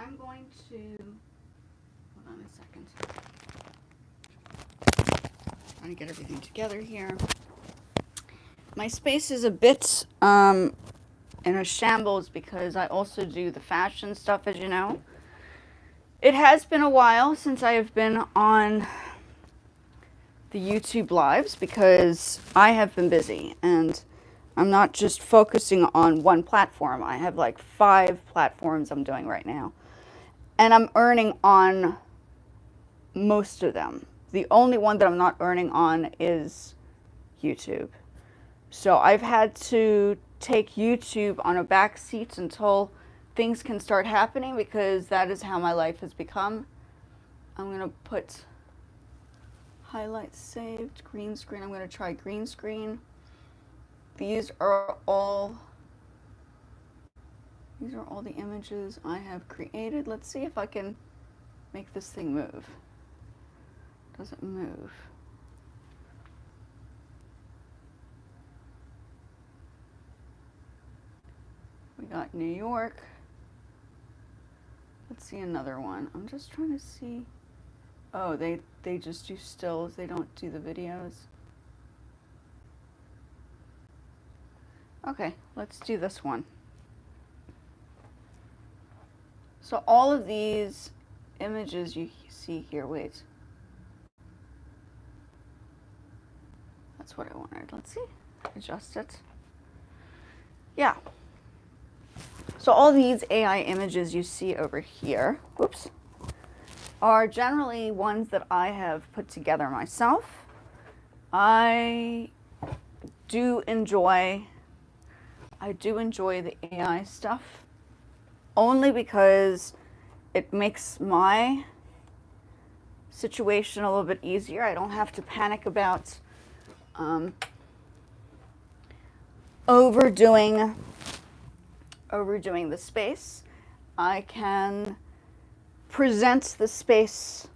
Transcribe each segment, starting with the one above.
I'm going to, hold on a second. Trying to get everything together here. My space is a bit in a shambles because I also do the fashion stuff, as you know. It has been a while since I have been on the YouTube lives because I have been busy and I'm not just focusing on one platform. I have like 5 platforms I'm doing right now. And I'm earning on most of them. The only one that I'm not earning on is YouTube. So I've had to take YouTube on a back seat until things can start happening because that is how my life has become. I'm going to put highlights saved, green screen. I'm going to try green screen. These are all the images I have created. Let's see if I can make this thing move. Does it move? We got New York. Let's see another one. I'm just trying to see. Oh, they just do stills. They don't do the videos. Okay, let's do this one. So all of these images you see here, wait. That's what I wanted. Let's see. Adjust it. Yeah. So all these AI images you see over here, whoops, are generally ones that I have put together myself. I do enjoy the AI stuff only because it makes my situation a little bit easier. I don't have to panic about overdoing the space. I can present the space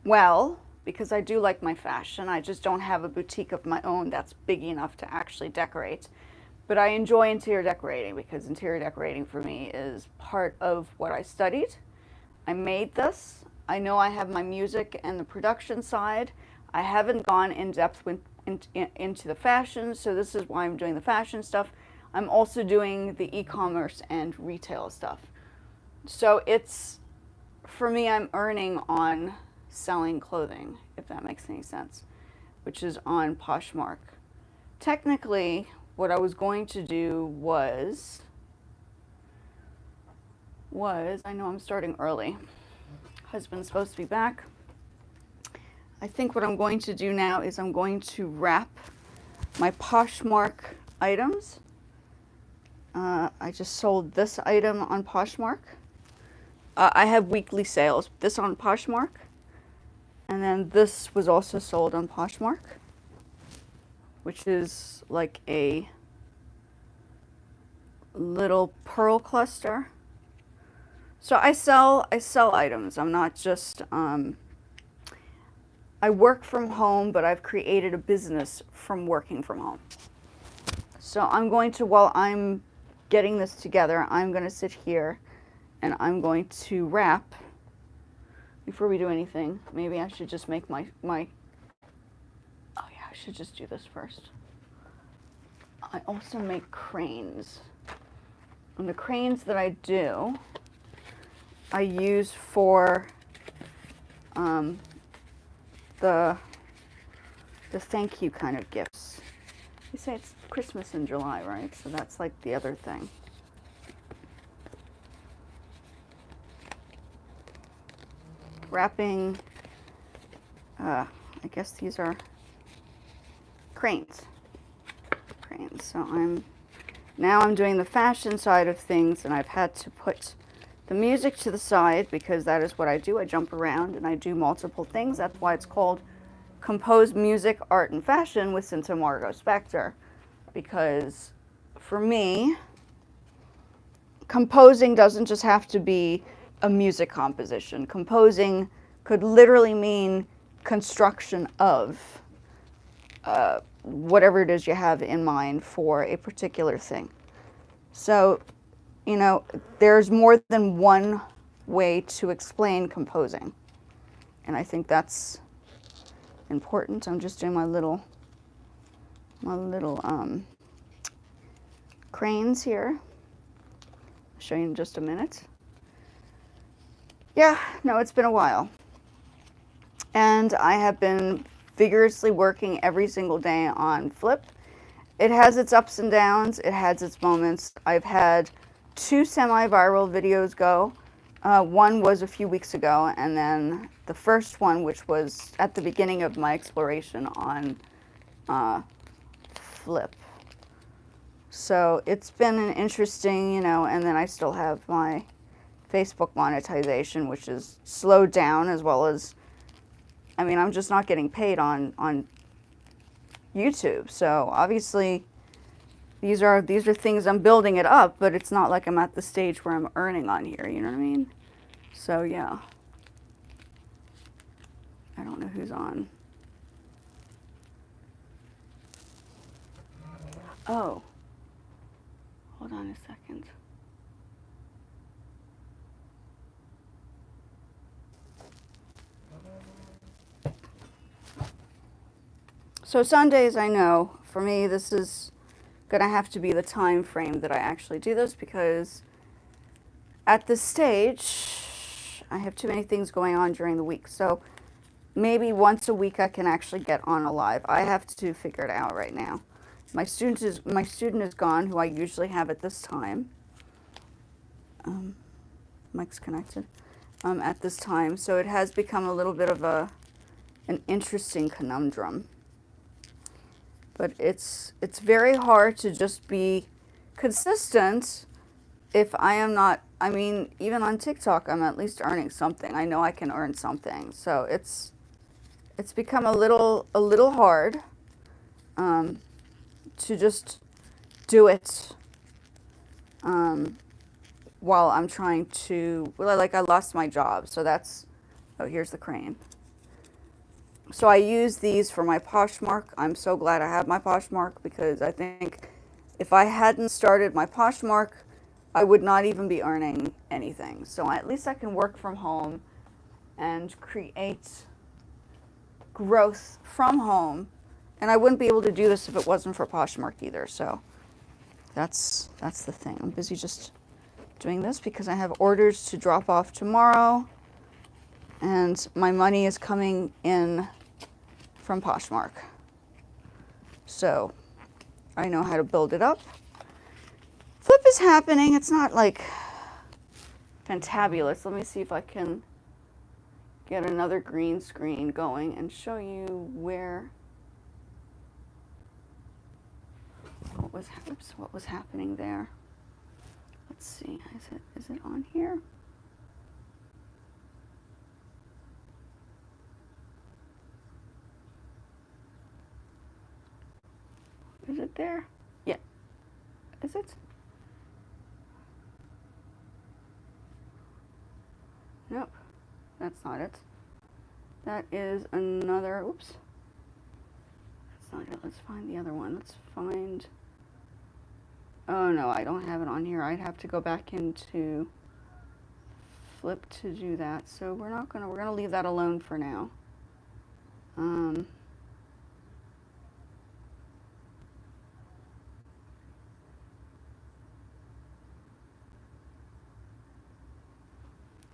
well because I do like my fashion. I just don't have a boutique of my own that's big enough to actually decorate. But I enjoy interior decorating because interior decorating for me is part of what I studied. I made this. I know I have my music and the production side. I haven't gone in depth into the fashion, so this is why I'm doing the fashion stuff. I'm also doing the e-commerce and retail stuff. So it's, for me, I'm earning on selling clothing, if that makes any sense, which is on Poshmark. Technically, what I was going to do was, I know I'm starting early. Husband's supposed to be back. I think what I'm going to do now is I'm going to wrap my Poshmark items. I just sold this item on Poshmark. I have weekly sales. This on Poshmark. And then this was also sold on Poshmark, which is like a little pearl cluster. So I sell items. I'm not just, I work from home, but I've created a business from working from home. So I'm going to, while I'm getting this together, I'm going to sit here and I'm going to wrap. Before we do anything, maybe I should just make my, oh yeah, I should just do this first. I also make cranes. And the cranes that I do, I use for the thank you kind of gifts. You say it's Christmas in July, right? So that's like the other thing. Wrapping, I guess these are cranes. So I'm doing the fashion side of things, and I've had to put the music to the side because that is what I do. I jump around and I do multiple things. That's why it's called Composed Music, Art, and Fashion with Cinta Margot Spector. Because for me, composing doesn't just have to be a music composition. Composing could literally mean construction of whatever it is you have in mind for a particular thing. So you know, there's more than one way to explain composing. And I think that's important. I'm just doing my little cranes here. I'll show you in just a minute. Yeah, no, it's been a while. And I have been vigorously working every single day on Flip. It has its ups and downs. It has its moments. I've had 2 semi-viral videos go. One was a few weeks ago, and then the first one, which was at the beginning of my exploration on Flip. So it's been an interesting, you know, and then I still have my Facebook monetization, which is slowed down, as well as, I mean, I'm just not getting paid on YouTube. So obviously these are things I'm building it up, but it's not like I'm at the stage where I'm earning on here, you know what I mean? So yeah. I don't know who's on. Oh. Hold on a second. So Sundays, I know, for me, this is gonna have to be the time frame that I actually do this, because at this stage, I have too many things going on during the week. So maybe once a week I can actually get on a live. I have to figure it out right now. My student is gone, who I usually have at this time. Mic's connected. At this time, so it has become a little bit of an interesting conundrum. But it's very hard to just be consistent if I am not. I mean, even on TikTok, I'm at least earning something. I know I can earn something. So it's become a little hard to just do it while I'm trying to, well, like I lost my job. So that's, oh, here's the crane. So I use these for my Poshmark. I'm so glad I have my Poshmark, because I think if I hadn't started my Poshmark, I would not even be earning anything. So at least I can work from home and create growth from home. And I wouldn't be able to do this if it wasn't for Poshmark either. So that's the thing. I'm busy just doing this because I have orders to drop off tomorrow. And my money is coming in from Poshmark. So I know how to build it up. Flip is happening. It's not like fantabulous. Let me see if I can get another green screen going and show you where what was happening there. Let's see. Is it on here? Is it there? Yeah. Is it? Nope. That's not it. That is another, oops. That's not it. Let's find the other one. Let's find, oh no, I don't have it on here. I'd have to go back into Flip to do that. So we're gonna leave that alone for now.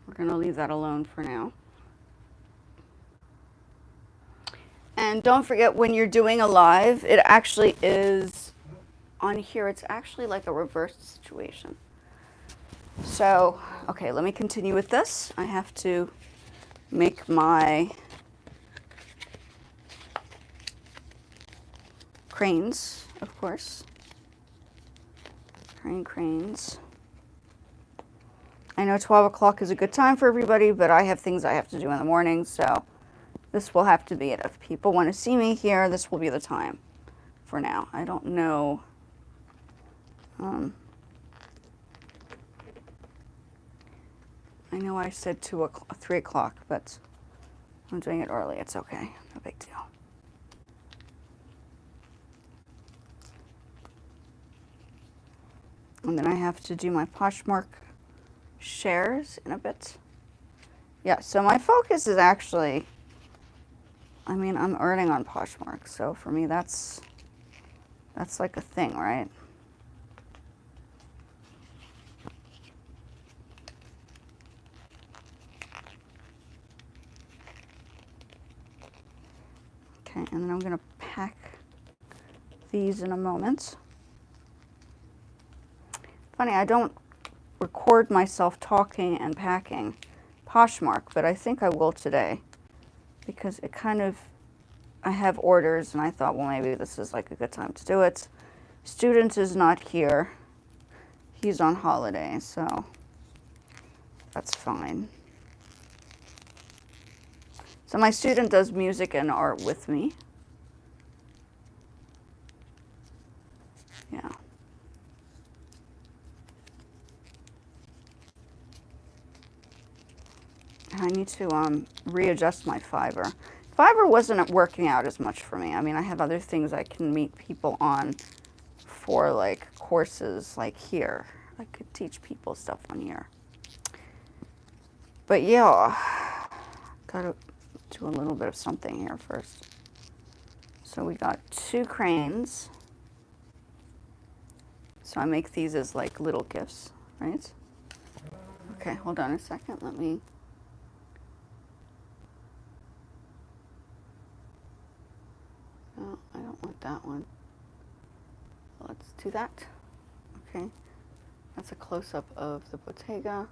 We're going to leave that alone for now. And don't forget, when you're doing a live, it actually is on here. It's actually like a reversed situation. So, okay, let me continue with this. I have to make my cranes, of course. Cranes. I know 12 o'clock is a good time for everybody, but I have things I have to do in the morning, so this will have to be it. If people want to see me here, this will be the time for now. I don't know. I know I said 3 o'clock, but I'm doing it early. It's okay. No big deal. And then I have to do my Poshmark shares in a bit. Yeah, so my focus is actually, I mean, I'm earning on Poshmark, so for me that's like a thing, right? Okay, and then I'm gonna pack these in a moment. Funny, I don't record myself talking and packing Poshmark, but I think I will today because it kind of, I have orders and I thought, well, maybe this is like a good time to do it. Student is not here. He's on holiday, so that's fine. So my student does music and art with me. Yeah. I need to readjust my Fiverr. Fiverr wasn't working out as much for me. I mean, I have other things I can meet people on for like courses like here. I could teach people stuff on here. But yeah, gotta do a little bit of something here first. So we got 2 cranes. So I make these as like little gifts, right? Okay, hold on a second. Let me. No, I don't want that one. Let's do that. Okay, that's a close-up of the Bottega. I'm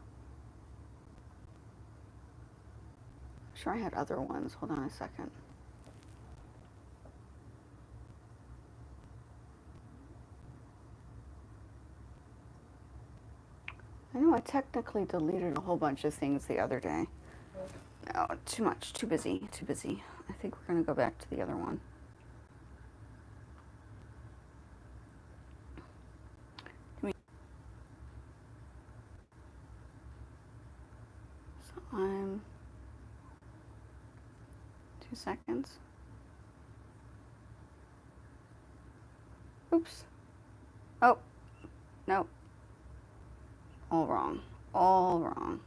sure I had other ones. Hold on a second. I know I technically deleted a whole bunch of things the other day. No, too much, too busy, too busy. I think we're gonna go back to the other one. So I'm 2 seconds. Oops. Oh, no. All wrong. All wrong.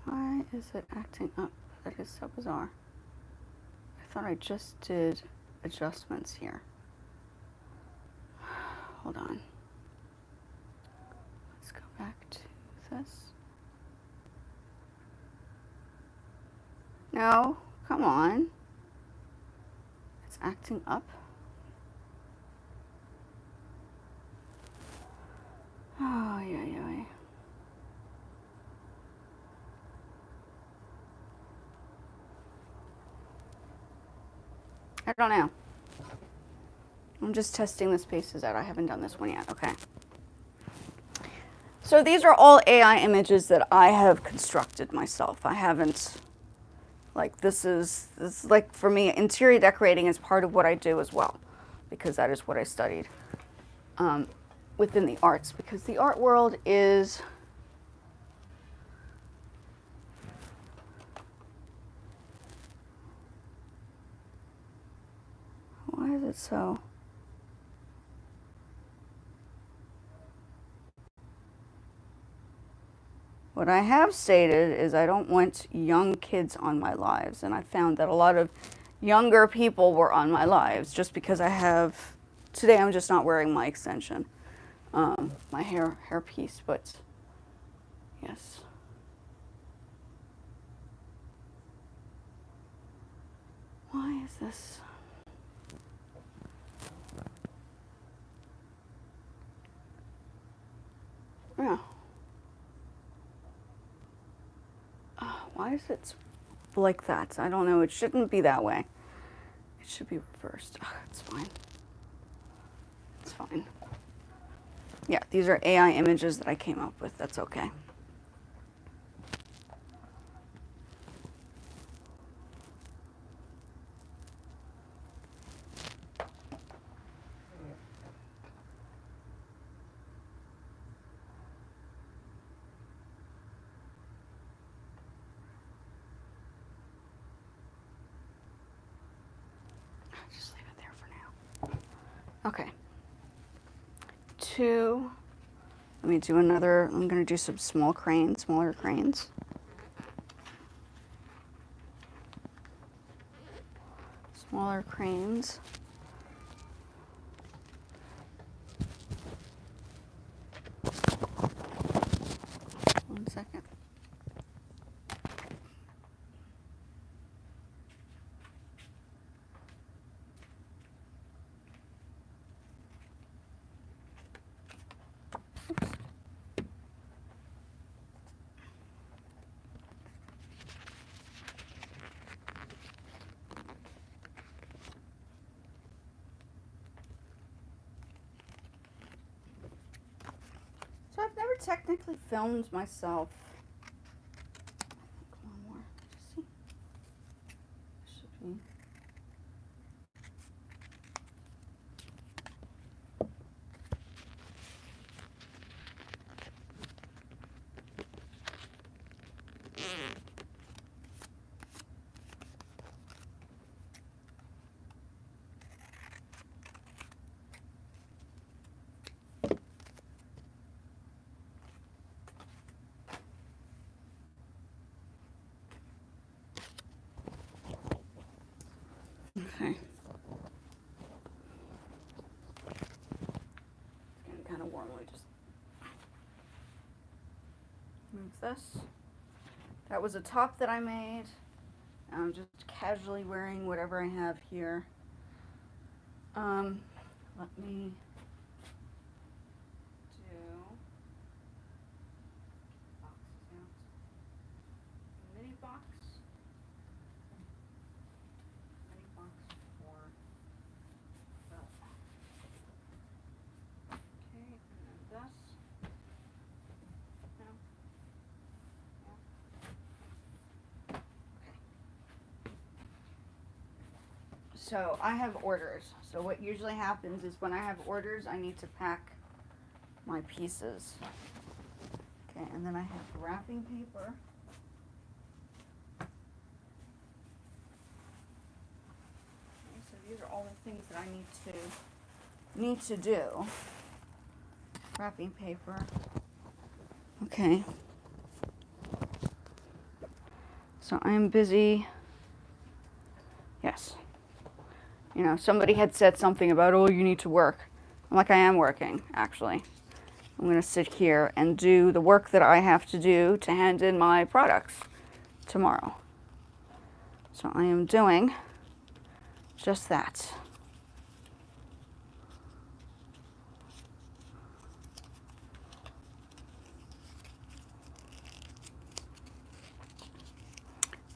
Why is it acting up? That is so bizarre. I thought I just did adjustments here. Hold on. Let's go back to this. No, come on. It's acting up. Oh, yeah, yeah. I don't know. I'm just testing the spaces out. I haven't done this one yet. Okay. So these are all AI images that I have constructed myself. I haven't, like, this is like, for me, interior decorating is part of what I do as well, because that is what I studied within the arts, because the art world is why is it so? What I have stated is I don't want young kids on my lives, and I found that a lot of younger people were on my lives just because I have, today I'm just not wearing my extension, my hair piece, but yes. Why is this? Yeah. Why is it like that? I don't know. It shouldn't be that way. It should be reversed. It's fine. It's fine. Yeah, these are AI images that I came up with. That's okay. Okay. 2. Let me do another. I'm going to do some smaller cranes. Smaller cranes. One second. So I've never technically filmed myself. One more. See? Should be. Okay. It's getting kind of warm. Let me just move this. That was a top that I made. I'm just casually wearing whatever I have here. Let me do boxes out. Mini box. Mini box for belt. Okay, and then this. No. Yeah. Okay. So I have orders. So what usually happens is when I have orders, I need to pack my pieces. Okay, and then I have wrapping paper. Okay, so these are all the things that I need to do. Wrapping paper. Okay. So I am busy. Yes. You know, somebody had said something about, oh, you need to work. I'm like, I am working, actually. I'm going to sit here and do the work that I have to do to hand in my products tomorrow. So I am doing just that.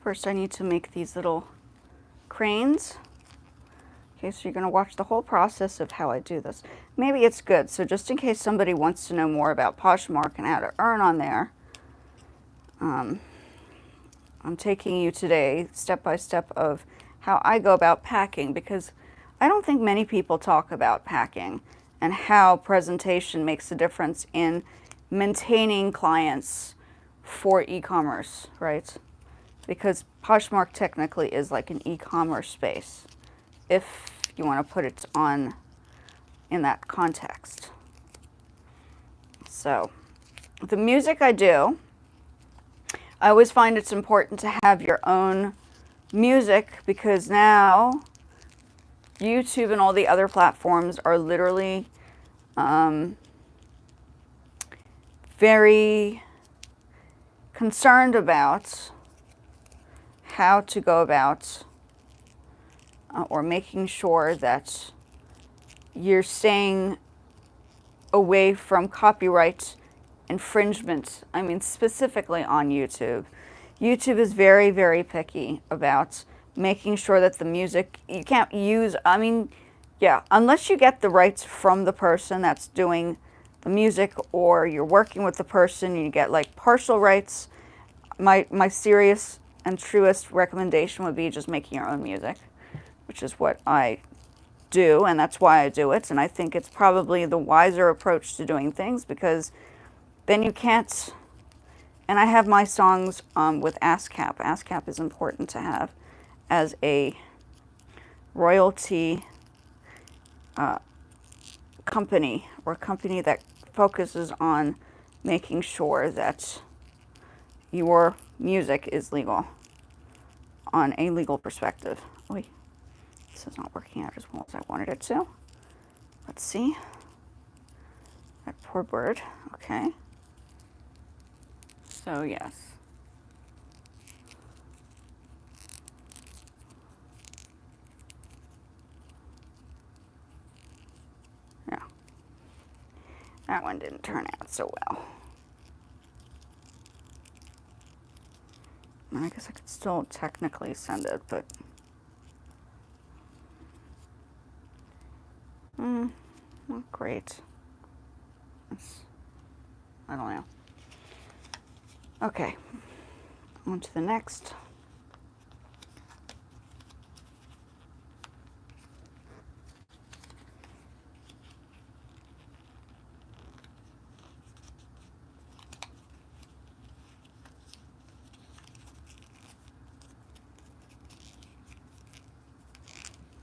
First, I need to make these little cranes. Okay, so you're going to watch the whole process of how I do this. Maybe it's good, so just in case somebody wants to know more about Poshmark and how to earn on there, I'm taking you today step by step of how I go about packing, because I don't think many people talk about packing and how presentation makes a difference in maintaining clients for e-commerce, right? Because Poshmark technically is like an e-commerce space, if you want to put it on in that context. So the music I do, I always find it's important to have your own music, because now YouTube and all the other platforms are literally very concerned about how to go about or making sure that you're staying away from copyright infringement. I mean, specifically on YouTube. YouTube is very, very picky about making sure that the music, you can't use, I mean, yeah, unless you get the rights from the person that's doing the music, or you're working with the person and you get like partial rights, my serious and truest recommendation would be just making your own music, which is what I do, and that's why I do it. And I think it's probably the wiser approach to doing things, because then you can't, and I have my songs with ASCAP. ASCAP is important to have as a royalty company, or a company that focuses on making sure that your music is legal on a legal perspective. Oy, this is not working out as well as I wanted it to. Let's see. That poor bird. Okay. So yes. Yeah. That one didn't turn out so well. I guess I could still technically send it, but not great. I don't know. Okay, on to the next.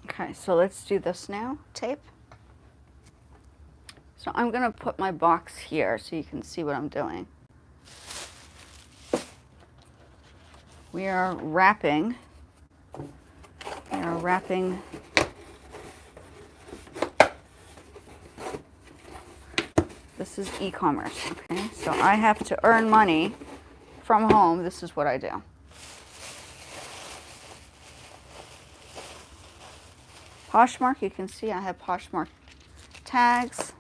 Okay, so let's do this now, tape. So I'm gonna put my box here so you can see what I'm doing. We are wrapping. This is e-commerce, okay? So I have to earn money from home. This is what I do. Poshmark, you can see I have Poshmark tags.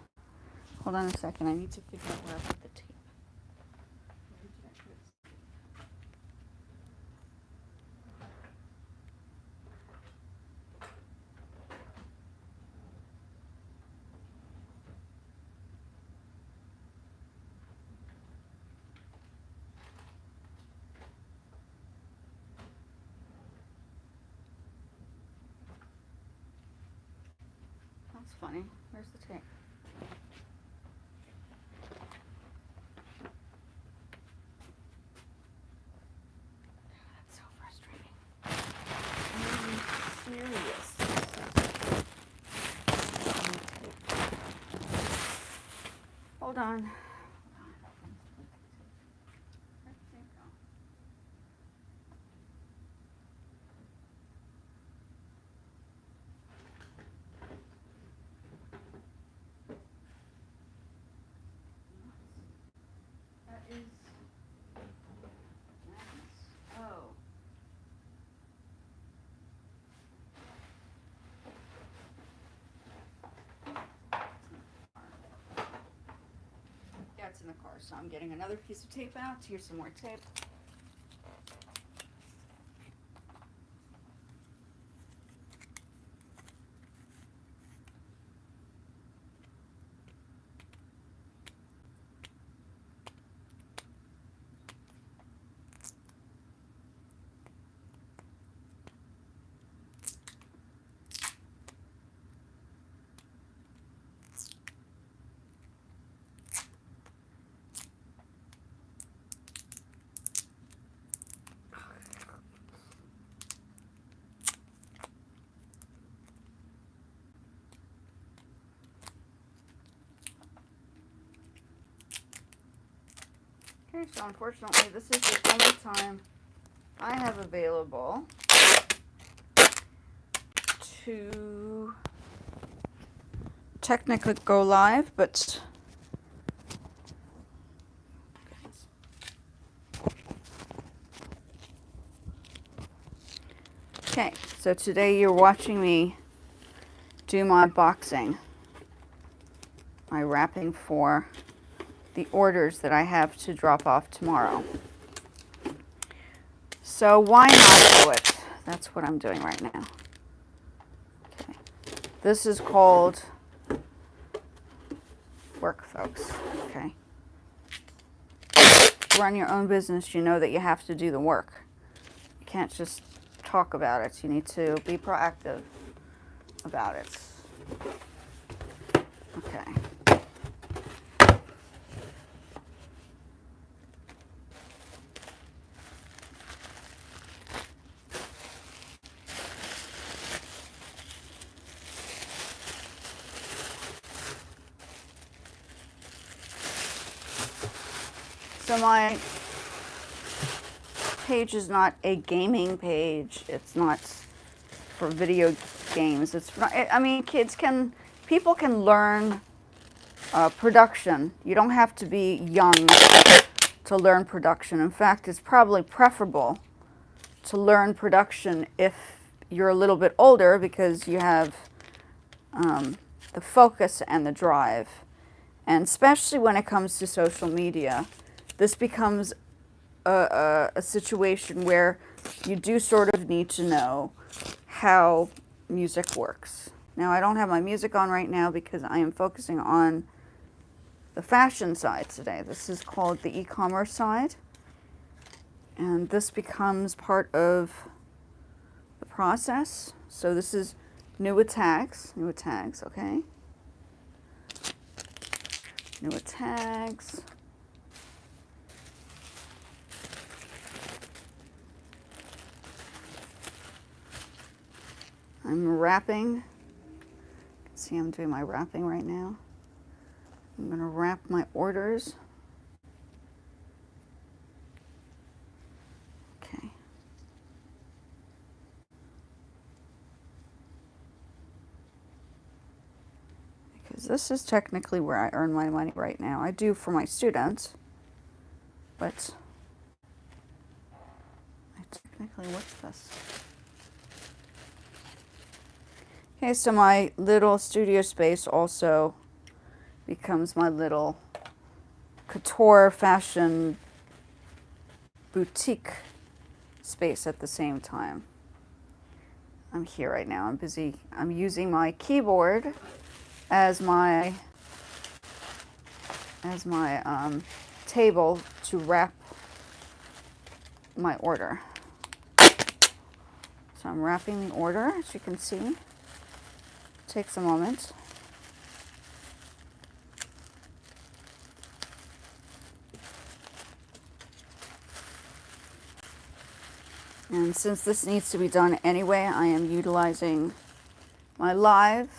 Hold on a second, I need to figure out where I put the tape. That's funny. Where's the tape? That's so frustrating. I'm serious. Hold on. In the car, so I'm getting another piece of tape out. Here's some more tape. Okay, so unfortunately, this is the only time I have available to technically go live, but okay, so today you're watching me do my boxing, my wrapping for the orders that I have to drop off tomorrow. So why not do it? That's what I'm doing right now. Okay. This is called work, folks. Okay. Run your own business, you know that you have to do the work. You can't just talk about it. You need to be proactive about it. Okay. So my page is not a gaming page. It's not for video games. It's not, I mean, people can learn production. You don't have to be young to learn production. In fact, it's probably preferable to learn production if you're a little bit older, because you have the focus and the drive. And especially when it comes to social media, this becomes a situation where you do sort of need to know how music works. Now, I don't have my music on right now because I am focusing on the fashion side today. This is called the e-commerce side. And this becomes part of the process. So this is new with tags, okay? New with tags. I'm wrapping. You can see I'm doing my wrapping right now. I'm going to wrap my orders. Okay. Because this is technically where I earn my money right now. I do for my students, but what's this? Okay, so my little studio space also becomes my little couture fashion boutique space at the same time. I'm here right now. I'm busy. I'm using my keyboard as my table to wrap my order. So I'm wrapping the order, as you can see. Takes a moment. And since this needs to be done anyway, I am utilizing my live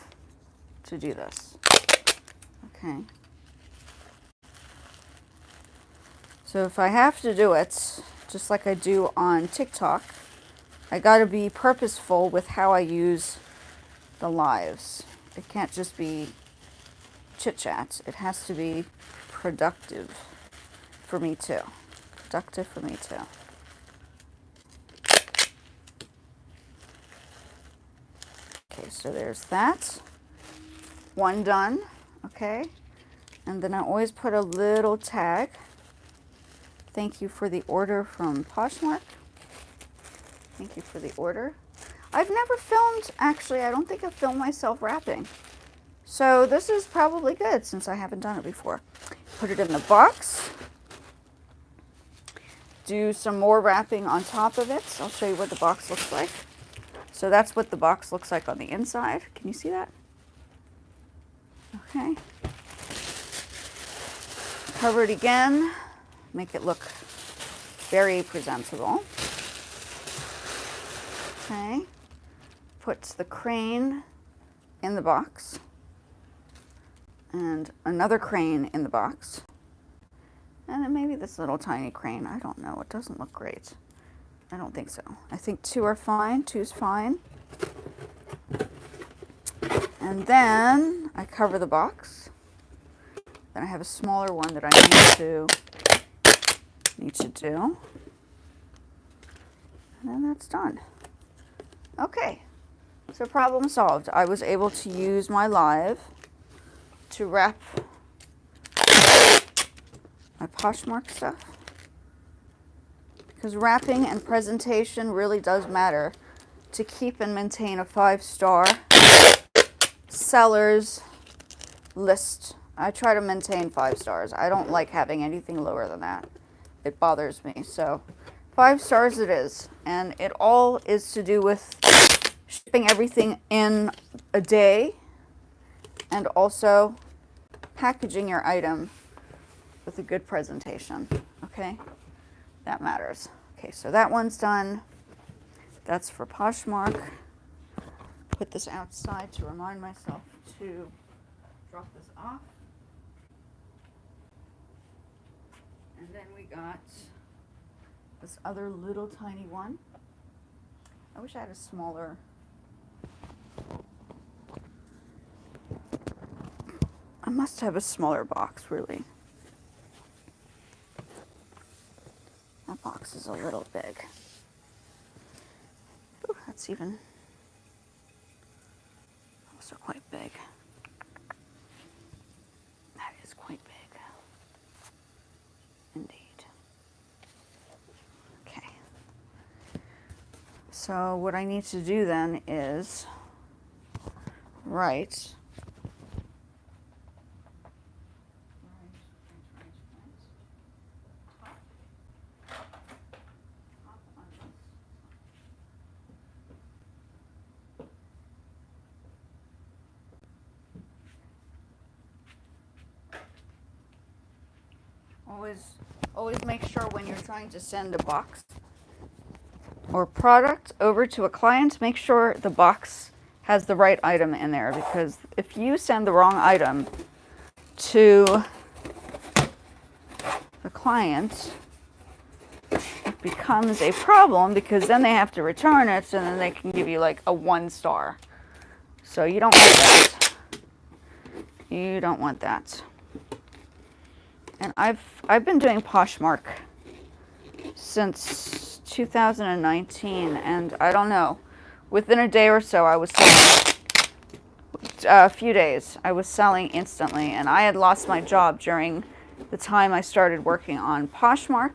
to do this. Okay. So if I have to do it, just like I do on TikTok, I gotta be purposeful with how I use the lives. It can't just be chit-chat. It has to be productive for me too. Productive for me too. Okay, so there's that. One done, okay? And then I always put a little tag. Thank you for the order from Poshmark. Thank you for the order. I've never filmed, actually, I don't think I've filmed myself wrapping. So this is probably good since I haven't done it before. Put it in the box. Do some more wrapping on top of it. I'll show you what the box looks like. So that's what the box looks like on the inside. Can you see that? Okay. Cover it again. Make it look very presentable. Okay. Put the crane in the box. And another crane in the box. And then maybe this little tiny crane. I don't know. It doesn't look great. I don't think so. I think 2 are fine. 2's fine. And then I cover the box. Then I have a smaller one that I need to do. And then that's done. Okay. So problem solved. I was able to use my live to wrap my Poshmark stuff. Because wrapping and presentation really does matter to keep and maintain a 5-star sellers list. I try to maintain 5 stars. I don't like having anything lower than that. It bothers me. So 5 stars it is. And it all is to do with shipping everything in a day and also packaging your item with a good presentation. Okay? That matters. Okay, so that one's done. That's for Poshmark. Put this outside to remind myself to drop this off. And then we got this other little tiny one. I wish I had a smaller. I must have a smaller box, really. That box is a little big. Ooh, that's even. Those are quite big. That is quite big. Indeed. Okay. So what I need to do then is write. Always make sure when you're trying to send a box or product over to a client, make sure the box has the right item in there, because if you send the wrong item to the client, it becomes a problem, because then they have to return it and then they can give you like a 1 star. So you don't want that. You don't want that. And I've been doing Poshmark since 2019, and I don't know, within a day or so I was selling, a few days, I was selling instantly, and I had lost my job during the time I started working on Poshmark.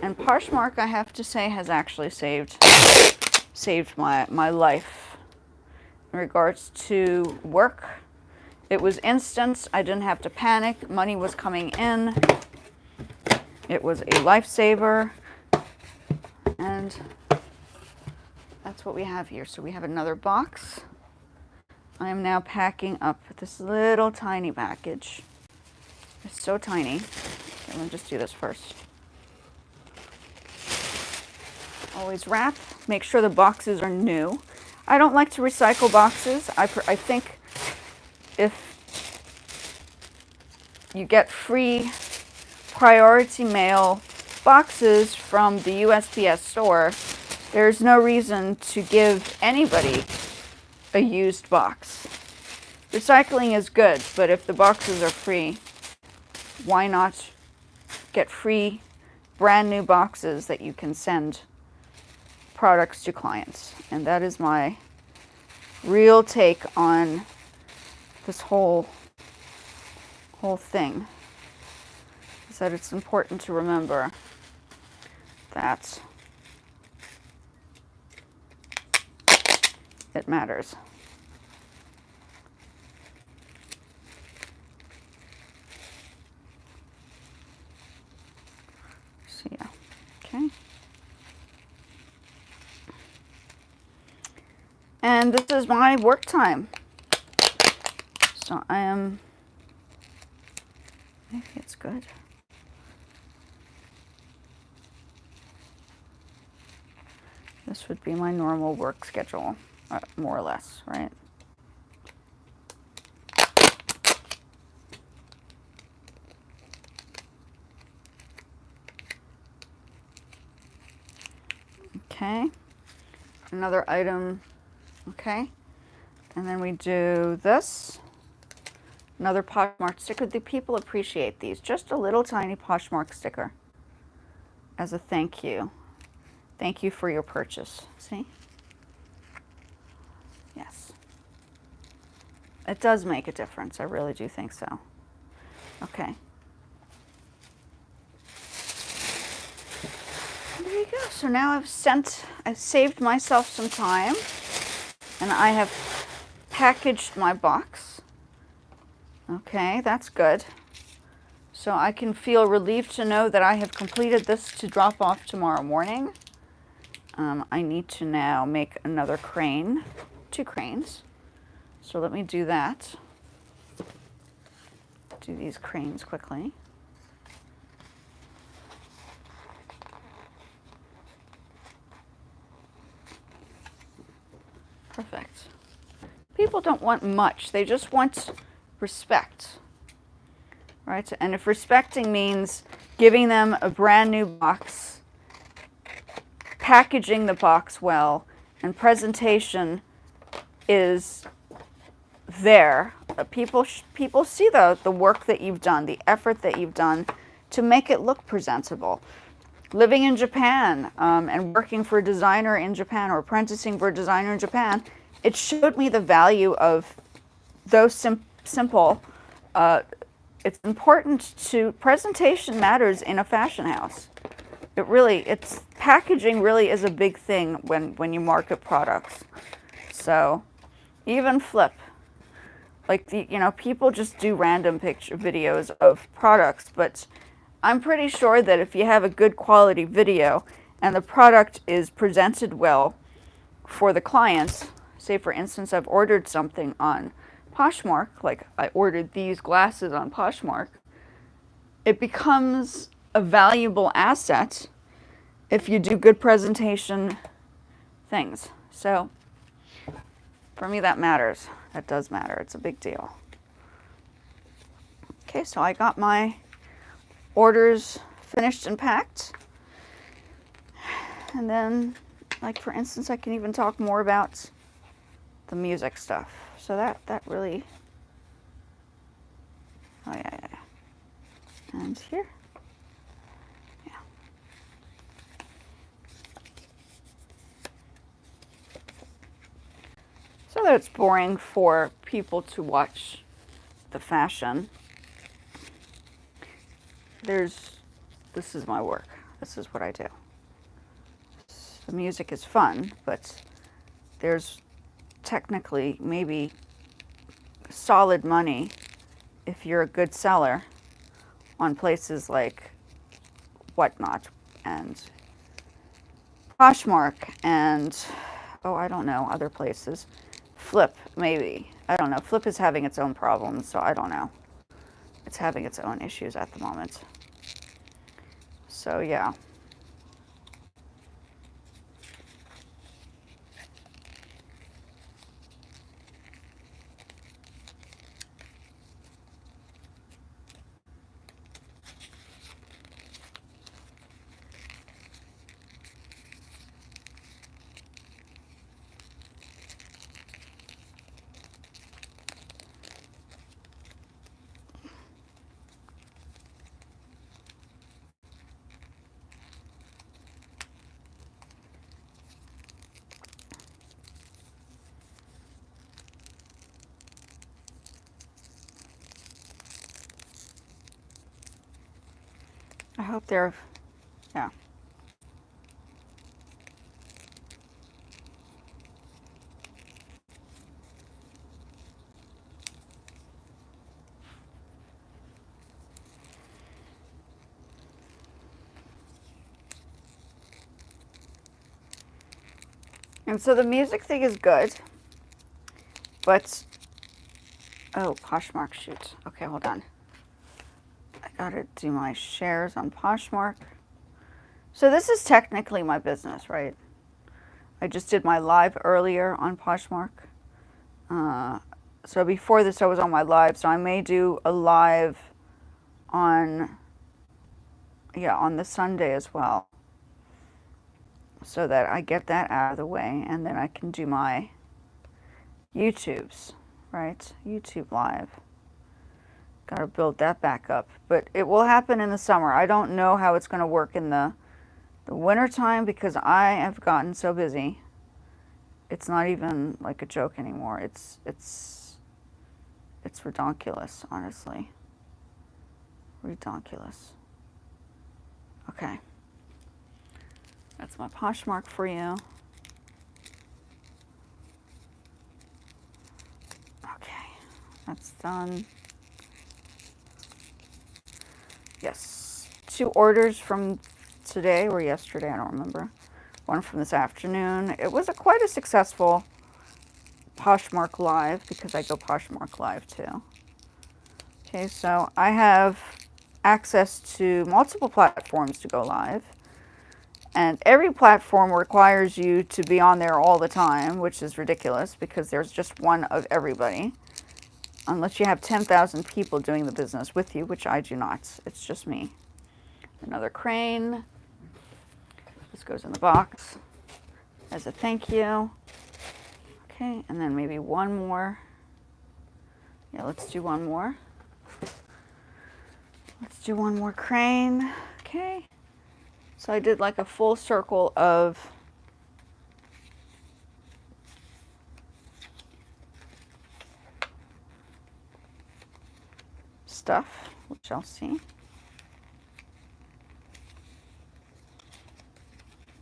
And Poshmark, I have to say, has actually saved my life in regards to work. It was instant. I didn't have to panic. Money was coming in. It was a lifesaver. And that's what we have here. So we have another box. I am now packing up this little tiny package. It's so tiny. Okay, let me just do this first. Always wrap. Make sure the boxes are new. I don't like to recycle boxes. I think if you get free priority mail boxes from the USPS store, there's no reason to give anybody a used box. Recycling is good, but if the boxes are free, why not get free brand new boxes that you can send products to clients? And that is my real take on this whole thing, is that it's important to remember that it matters. So yeah, okay. And this is my work time. So I am, maybe it's good. This would be my normal work schedule, more or less, right? Okay, another item, okay. And then we do this. Another Poshmark sticker. The people appreciate these. Just a little tiny Poshmark sticker as a thank you. Thank you for your purchase. See? Yes. It does make a difference. I really do think so. Okay. There you go. So now I've saved myself some time, and I have packaged my box. Okay, that's good. So I can feel relieved to know that I have completed this to drop off tomorrow morning. I need to now make another crane, 2 cranes. So let me do that. Do these cranes quickly. Perfect. People don't want much. They just want respect, right? And if respecting means giving them a brand new box, packaging the box well, and presentation is there. People see the work that you've done, the effort that you've done to make it look presentable. Living in Japan and working for a designer in Japan, or apprenticing for a designer in Japan, it showed me the value of those simple. It's important presentation matters in a fashion house. Packaging really is a big thing when you market products. So even flip, like people just do random videos of products, but I'm pretty sure that if you have a good quality video and the product is presented well for the clients, say for instance, I've ordered something on Poshmark, like I ordered these glasses on Poshmark, it becomes a valuable asset if you do good presentation things. So for me, that matters. That does matter. It's a big deal. Okay, so I got my orders finished and packed. And then, like for instance, I can even talk more about the music stuff. So that really, oh yeah. And here, yeah. So that it's boring for people to watch the fashion. This is my work. This is what I do. The music is fun, but there's technically maybe solid money if you're a good seller on places like Whatnot and Poshmark and, oh, I don't know, other places. Flip, maybe. I don't know. Flip is having its own problems, so I don't know. It's having its own issues at the moment. So, yeah. I hope they're, yeah. And so the music thing is good, but, oh, Poshmark, shoot. Okay, hold on. I gotta do my shares on Poshmark. So this is technically my business, right? I just did my live earlier on Poshmark. So before this I was on my live, so I may do a live on, yeah, on the Sunday as well. So that I get that out of the way, and then I can do my YouTubes, right? YouTube live. Gotta build that back up. But it will happen in the summer. I don't know how it's gonna work in the winter time because I have gotten so busy. It's not even like a joke anymore. It's redonkulous, honestly. Redonkulous. Okay. That's my Poshmark for you. Okay, that's done. Yes, 2 orders from today or yesterday, I don't remember. One from this afternoon. It was quite a successful Poshmark Live because I go Poshmark Live too. Okay, so I have access to multiple platforms to go live. And every platform requires you to be on there all the time, which is ridiculous because there's just one of everybody. Unless you have 10,000 people doing the business with you, which I do not. It's just me. Another crane. This goes in the box as a thank you. Okay, and then maybe one more. Yeah, let's do one more. Let's do one more crane. Okay. So I did like a full circle of stuff, which I'll see.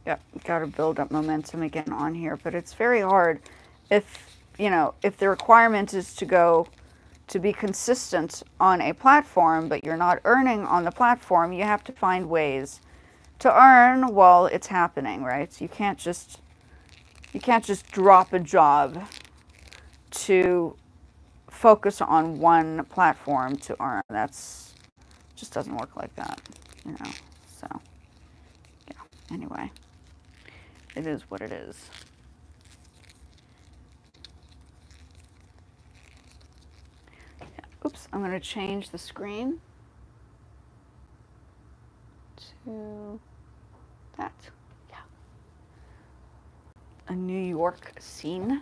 Yep, got to build up momentum again on here, but it's very hard if, you know, if the requirement is to be consistent on a platform, but you're not earning on the platform, you have to find ways to earn while it's happening, right? So you can't just drop a job to focus on one platform to earn. That's just doesn't work like that, you know. So yeah, anyway, it is what it is. Yeah. Oops, I'm going to change the screen to that. Yeah, a New York scene.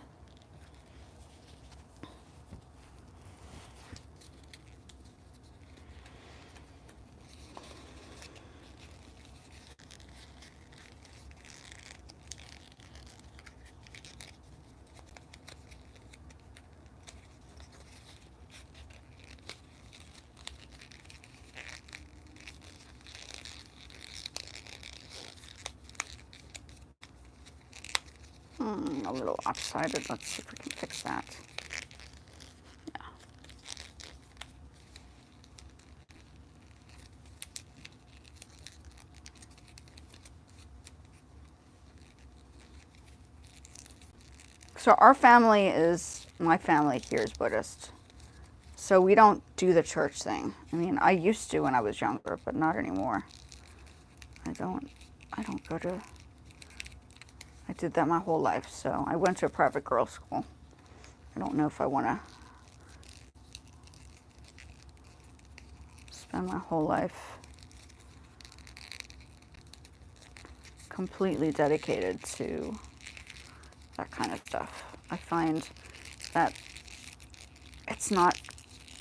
A little lopsided. Let's see if we can fix that. Yeah. So our family is, my family here is Buddhist. So we don't do the church thing. I mean, I used to when I was younger, but not anymore. I don't go to, I did that my whole life. So I went to a private girls' school. I don't know if I want to spend my whole life completely dedicated to that kind of stuff. I find that it's not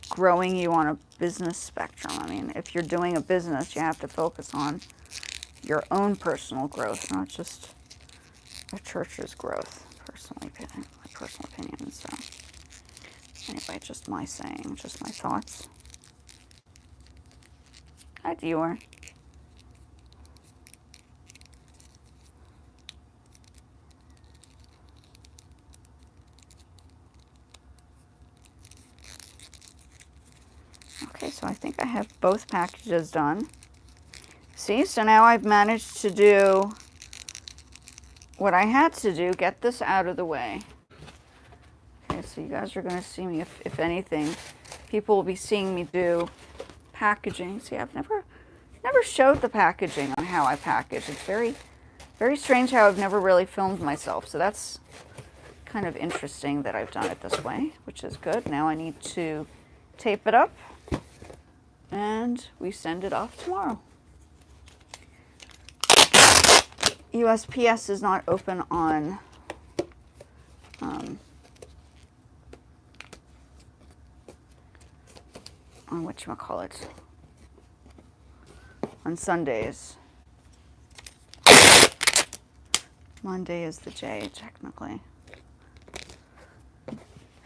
growing you on a business spectrum. I mean, if you're doing a business, you have to focus on your own personal growth, not just the church's growth, personally, my personal opinion. So anyway, just my saying, just my thoughts. Hi, Dior. Okay, so I think I have both packages done. See, so now I've managed to do what I had to do, get this out of the way. Okay, so you guys are going to see me, if anything, people will be seeing me do packaging. See, I've never showed the packaging on how I package. It's very, very strange how I've never really filmed myself. So that's kind of interesting that I've done it this way, which is good. Now I need to tape it up and we send it off tomorrow. USPS is not open on whatchamacallit, on Sundays. Monday is the J, technically.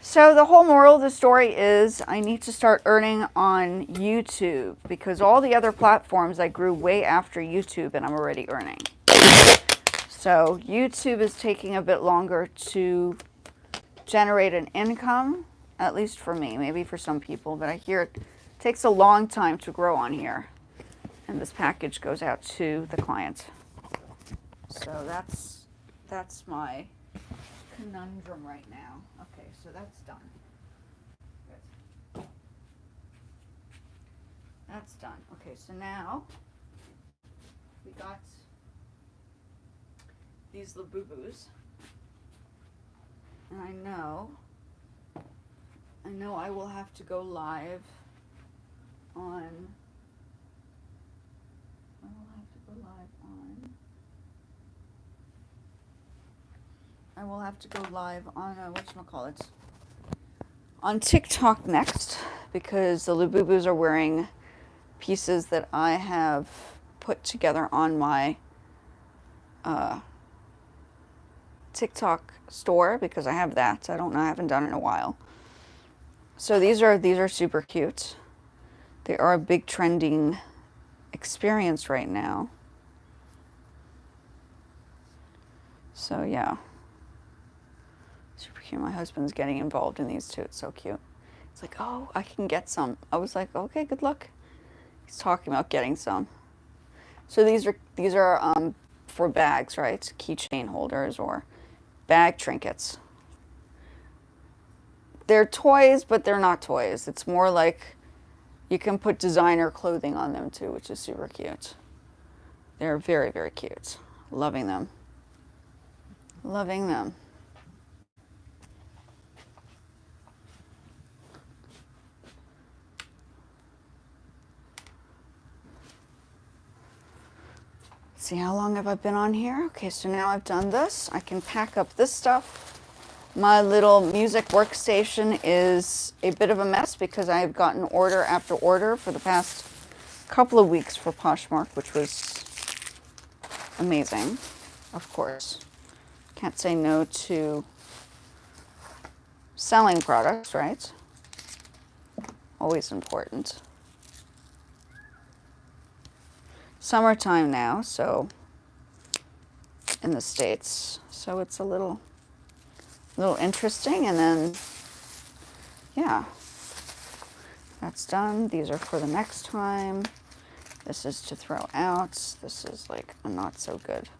So the whole moral of the story is I need to start earning on YouTube, because all the other platforms I grew way after YouTube and I'm already earning. So YouTube is taking a bit longer to generate an income, at least for me, maybe for some people, but I hear it takes a long time to grow on here. And this package goes out to the client. So that's my conundrum right now. Okay, so that's done. Good. That's done. Okay, so now we got these Labubus. And I know I will have to go live on, I will have to go live on whatchamacallit, on TikTok next, because the Labubus are wearing pieces that I have put together on my TikTok store, because I have that. I don't know, I haven't done it in a while. So these are super cute. They are a big trending experience right now. So yeah, super cute. My husband's getting involved in these too. It's so cute. It's like, oh, I can get some. I was like, okay, good luck. He's talking about getting some. So these are for bags, right? Keychain holders or bag trinkets. They're toys, but they're not toys. It's more like you can put designer clothing on them too, which is super cute. They're very, very cute. Loving them. Loving them. See, how long have I been on here? Okay, so now I've done this. I can pack up this stuff. My little music workstation is a bit of a mess because I've gotten order after order for the past couple of weeks for Poshmark, which was amazing, of course. Can't say no to selling products, right? Always important. Summertime now, so in the States, so it's a little interesting. And then yeah, that's done. These are for the next time. This is to throw out. This is like a not so good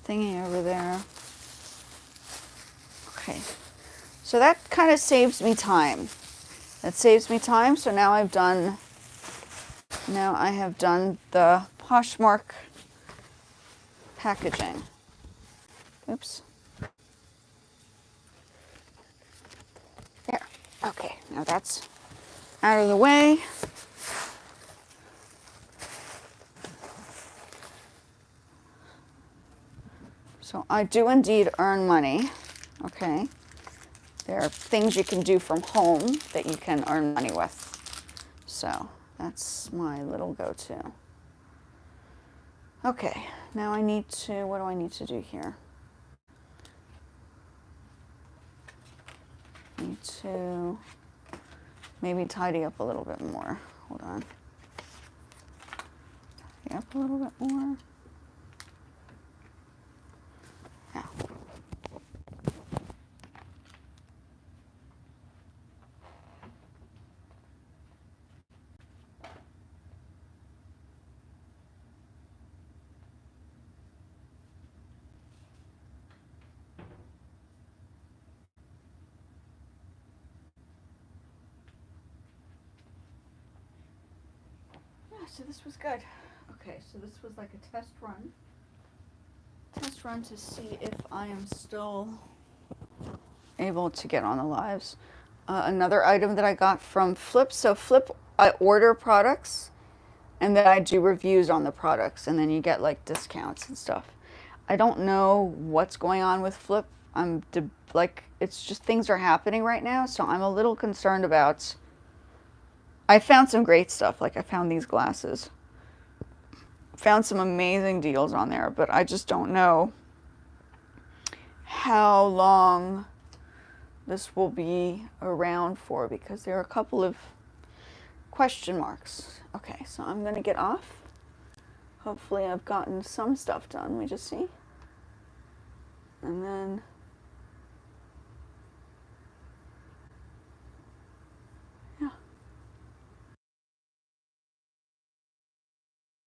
thingy over there. Okay, so that kind of saves me time. So now I have done the Poshmark packaging. Oops. There. Okay, now that's out of the way. So I do indeed earn money. Okay. There are things you can do from home that you can earn money with. So that's my little go-to. Okay, now what do I need to do here? I need to maybe tidy up a little bit more. Hold on. Tidy up a little bit more. Yeah. So this was good. Okay, so this was like a test run to see if I am still able to get on the lives. Another item that I got from Flip. So Flip, I order products and then I do reviews on the products, and then you get like discounts and stuff. I don't know what's going on with Flip. It's just things are happening right now, so I'm a little concerned about. I found some great stuff, like I found these glasses. Found some amazing deals on there, but I just don't know how long this will be around for, because there are a couple of question marks. Okay, so I'm gonna get off. Hopefully I've gotten some stuff done. Let me just see. And then